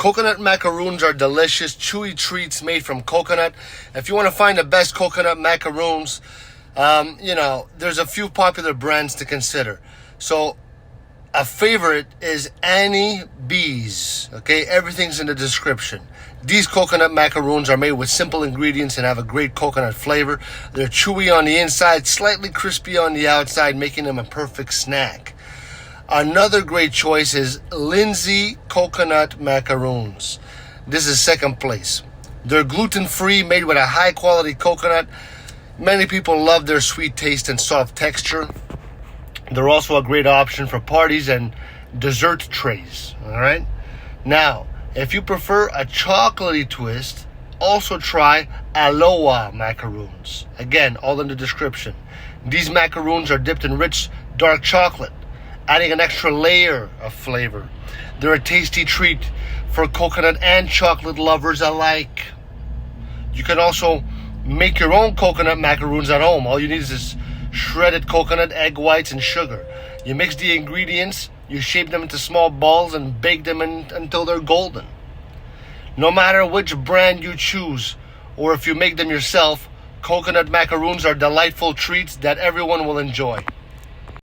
Coconut macaroons are delicious, chewy treats made from coconut. If you want to find the best coconut macaroons, there's a few popular brands to consider. So a favorite is Annie B's. Okay, everything's in the description. These coconut macaroons are made with simple ingredients and have a great coconut flavor. They're chewy on the inside, slightly crispy on the outside, making them a perfect snack. Another great choice is Lindsay coconut macaroons. This is second place. They're gluten-free, made with a high-quality coconut. Many people love their sweet taste and soft texture. They're also a great option for parties and dessert trays. All right. Now, if you prefer a chocolatey twist, also try Aloha Macaroons. Again, all in the description. These macaroons are dipped in rich, dark chocolate, adding an extra layer of flavor. They're a tasty treat for coconut and chocolate lovers alike. You can also make your own coconut macaroons at home. All you need is shredded coconut, egg whites, and sugar. You mix the ingredients, you shape them into small balls, and bake them until they're golden. No matter which brand you choose, or if you make them yourself, coconut macaroons are delightful treats that everyone will enjoy.